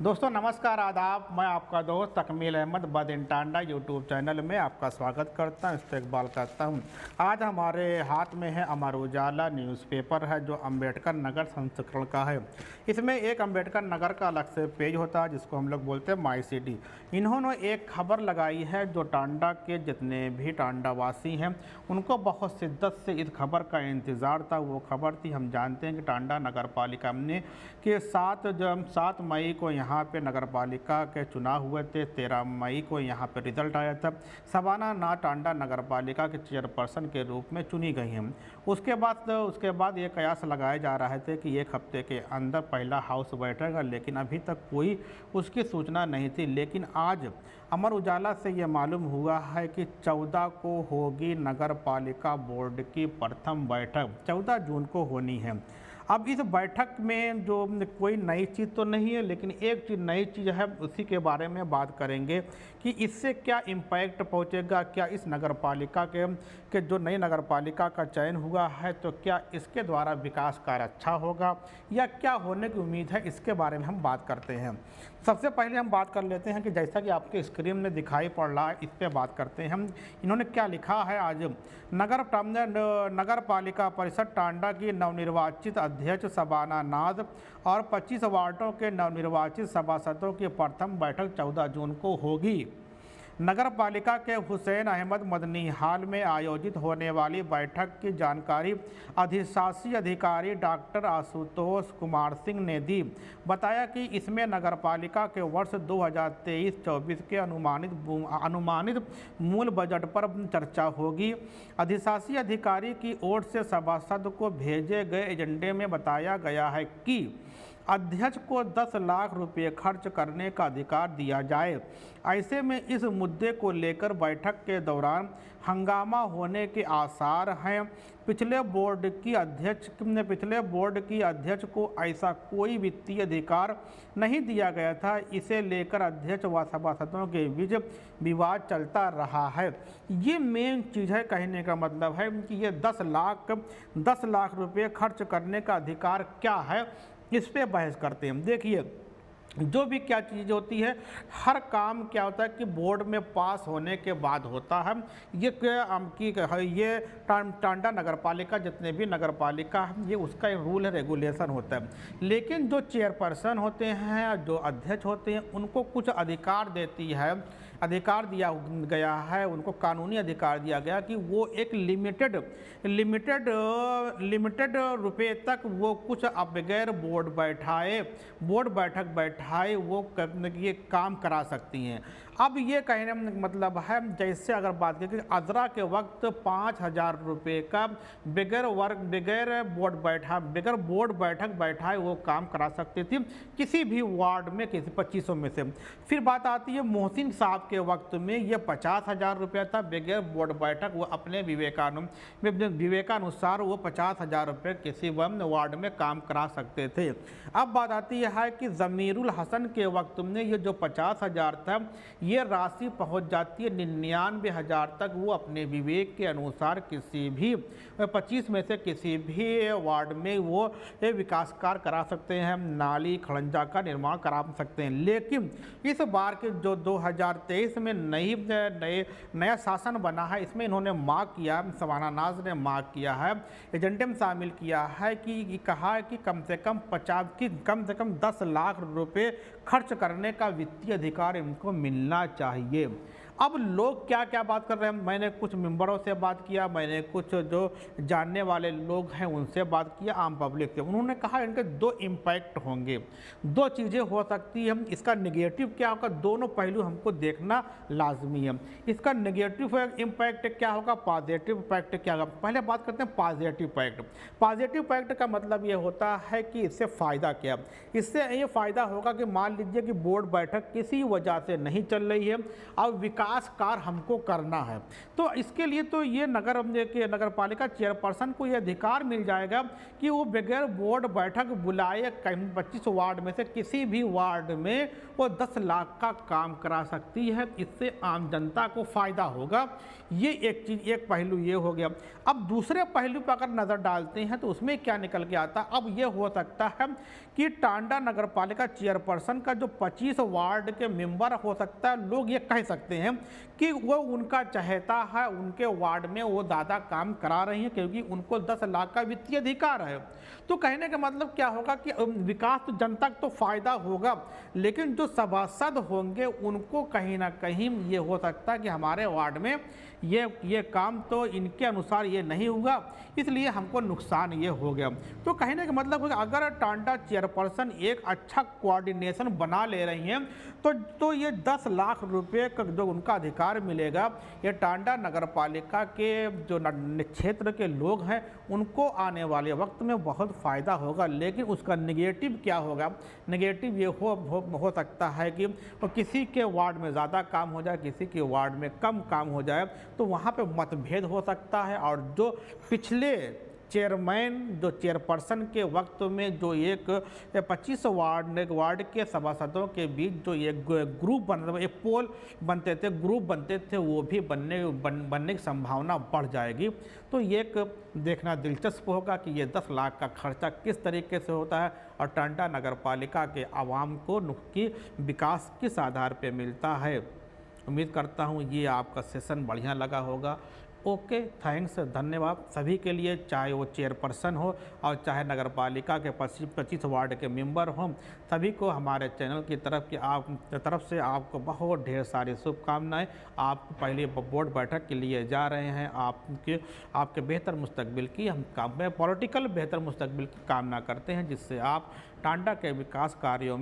दोस्तों नमस्कार आदाब। मैं आपका दोस्त तकमील अहमद बदिन टांडा यूट्यूब चैनल में आपका स्वागत करता हूं, इस्तकबाल करता हूं। आज हमारे हाथ में है अमर उजाला न्यूज़पेपर है जो अंबेडकर नगर संस्करण का है। इसमें एक अंबेडकर नगर का अलग से पेज होता है जिसको हम लोग बोलते हैं माई सिटी। इन्होंने एक खबर लगाई है जो टांडा के जितने भी टांडावासी हैं उनको बहुत शिद्दत से इस खबर का इंतज़ार था। वो खबर थी, हम जानते हैं कि टांडा नगर पालिका ने कि 7 मई को यहाँ पे नगर पालिका के चुनाव हुए थे। 13 मई को यहाँ पे रिजल्ट आया था। शबाना नाज टांडा नगर पालिका के चेयरपर्सन के रूप में चुनी गई हैं। उसके बाद ये कयास लगाए जा रहे थे कि एक हफ्ते के अंदर पहला हाउस बैठेगा, लेकिन अभी तक कोई उसकी सूचना नहीं थी। लेकिन आज अमर उजाला से ये मालूम हुआ है कि 14 को होगी नगर पालिका बोर्ड की प्रथम बैठक, 14 जून को होनी है। अब इस बैठक में जो कोई नई चीज़ तो नहीं है, लेकिन एक चीज़ नई चीज़ है, उसी के बारे में बात करेंगे कि इससे क्या इम्पैक्ट पहुंचेगा। क्या इस नगर पालिका के जो नई नगर पालिका का चयन हुआ है तो क्या इसके द्वारा विकास कार्य अच्छा होगा या क्या होने की उम्मीद है, इसके बारे में हम बात करते हैं। सबसे पहले हम बात कर लेते हैं कि जैसा कि आपके स्क्रीन में दिखाई पड़ रहा है, इस पर बात करते हैं हम। इन्होंने क्या लिखा है, आज नगर पालिका परिषद टांडा की नवनिर्वाचित अध्यक्ष शबाना नाज और 25 वार्डों के नवनिर्वाचित सभासदों की प्रथम बैठक 14 जून को होगी। नगर पालिका के हुसैन अहमद मदनी हाल में आयोजित होने वाली बैठक की जानकारी अधिशासी अधिकारी डॉक्टर आशुतोष कुमार सिंह ने दी। बताया कि इसमें नगर पालिका के वर्ष 2023-24 के अनुमानित मूल बजट पर चर्चा होगी। अधिशासी अधिकारी की ओर से सभासद को भेजे गए एजेंडे में बताया गया है कि अध्यक्ष को 10 लाख रुपये खर्च करने का अधिकार दिया जाए। ऐसे में इस मुद्दे को लेकर बैठक के दौरान हंगामा होने के आसार हैं। पिछले बोर्ड की अध्यक्ष को ऐसा कोई वित्तीय अधिकार नहीं दिया गया था। इसे लेकर अध्यक्ष व सभासदों के बीच विवाद चलता रहा है। ये मेन चीज़ है। कहने का मतलब है कि ये 10 लाख रुपये खर्च करने का अधिकार क्या है, इस पे बहस करते हैं। देखिए, जो भी क्या चीज़ होती है, हर काम क्या होता है कि बोर्ड में पास होने के बाद होता है। ये टांडा नगर पालिका, जितने भी नगर पालिका है, ये उसका एक रूल है, रेगुलेशन होता है। लेकिन जो चेयरपर्सन होते हैं, जो अध्यक्ष होते हैं, उनको कुछ अधिकार अधिकार दिया गया है, उनको कानूनी अधिकार दिया गया कि वो एक लिमिटेड रुपए तक वो कुछ बगैर बोर्ड बैठक बैठाए वो ये काम करा सकती हैं। अब ये कहने का मतलब है, जैसे अगर बात करें कि अजरा के वक्त 5,000 रुपये का बगैर बोर्ड बैठक बैठाए वो काम करा सकती थी किसी भी वार्ड में, किसी 2500 में से। फिर बात आती है मोहसिन साहब के वक्त में ये 50,000 रुपये था बगैर बोर्ड बैठक, वो अपने विवेकानुसार वो 50,000 रुपये किसी वार्ड में काम करा सकते थे। अब बात आती है कि ज़मीरुल हसन के वक्त में ये जो 50,000 था, ये राशि पहुंच जाती है 99,000 तक। वो अपने विवेक के अनुसार किसी भी 25 में से किसी भी वार्ड में वो विकास कार्य करा सकते हैं, नाली खड़ंजा का निर्माण करा सकते हैं। लेकिन इस बार के जो 2023 में नया शासन बना है, इसमें इन्होंने मांग किया, शबाना नाज ने मांग किया है, एजेंडे में शामिल किया है कि कहा है कि कम से कम 10 लाख रुपए खर्च करने का वित्तीय अधिकार इनको मिलना चाहिए। अब लोग क्या क्या बात कर रहे हैं, मैंने कुछ मेंबरों से बात किया, मैंने कुछ जो जानने वाले लोग हैं उनसे बात किया, आम पब्लिक से। उन्होंने कहा इनके 2 इम्पैक्ट होंगे, 2 चीज़ें हो सकती हैं। इसका नेगेटिव क्या होगा, दोनों पहलू हमको देखना लाजमी है। इसका नेगेटिव इम्पैक्ट क्या होगा, पॉजिटिव इम्पैक्ट क्या होगा। पहले बात करते हैं पॉजिटिव इम्पैक्ट। पॉजिटिव इम्पैक्ट का मतलब ये होता है कि इससे फ़ायदा क्या, इससे ये फ़ायदा होगा कि मान लीजिए कि बोर्ड बैठक किसी वजह से नहीं चल रही है, अब विकास कार्य हमको करना है। तो इसके लिए तो ये नगर पालिका चेयरपर्सन को ये अधिकार मिल जाएगा कि वो बगैर बोर्ड बैठक बुलाए 25 वार्ड में से किसी भी वार्ड में वो 10 लाख का काम करा सकती है। इससे आम जनता को फायदा होगा। ये एक चीज़, एक पहलू ये हो गया। अब दूसरे पहलू पर अगर नज़र डालते हैं तो उसमें क्या निकल के आता। अब ये हो सकता है कि टांडा नगर पालिका चेयरपर्सन का जो 25 वार्ड के मेंबर हो सकता है, लोग ये कह सकते हैं कि वो उनका चाहता है, उनके वार्ड में वो ज़्यादा काम करा रही हैं क्योंकि उनको 10 लाख का वित्तीय अधिकार है। तो कहने का मतलब क्या होगा कि विकास तो जनता को तो फायदा होगा, लेकिन जो सभासद होंगे उनको कहीं ना कहीं ये हो सकता है कि हमारे वार्ड में ये काम तो इनके अनुसार ये नहीं हुआ, इसलिए हमको नुकसान ये हो गया। तो कहने का मतलब होगा अगर टांडा चेयरपर्सन एक अच्छा कोऑर्डिनेशन बना ले रही हैं तो ये 10 लाख रुपए का जो उनका अधिकार मिलेगा, ये टांडा नगर पालिका के जो क्षेत्र के लोग हैं उनको आने वाले वक्त में बहुत फ़ायदा होगा। लेकिन उसका नेगेटिव क्या होगा, नेगेटिव ये हो सकता है कि किसी के वार्ड में ज़्यादा काम हो जाए, किसी के वार्ड में कम काम हो जाए, तो वहाँ पे मतभेद हो सकता है। और जो पिछले चेयरपर्सन के वक्त में जो एक 25 वार्ड के सभासदों के बीच जो एक ग्रुप एक पोल बनते थे, ग्रुप बनते थे, वो भी बनने की संभावना बढ़ जाएगी। तो ये एक देखना दिलचस्प होगा कि ये 10 लाख का खर्चा किस तरीके से होता है और टांडा नगर पालिका के आवाम को की विकास किस आधार पर मिलता है। उम्मीद करता हूँ ये आपका सेशन बढ़िया लगा होगा। ओके, थैंक्स, धन्यवाद सभी के लिए, चाहे वो चेयरपर्सन हो और चाहे नगर पालिका के 25 वार्ड के मेंबर हों, सभी को हमारे चैनल की तरफ से आपको बहुत ढेर सारी शुभकामनाएं। आप पहले बोर्ड बैठक के लिए जा रहे हैं, आपके बेहतर मुस्तकबिल की हम पॉलिटिकल बेहतर मुस्तकबिल की कामना करते हैं, जिससे आप टांडा के विकास कार्यों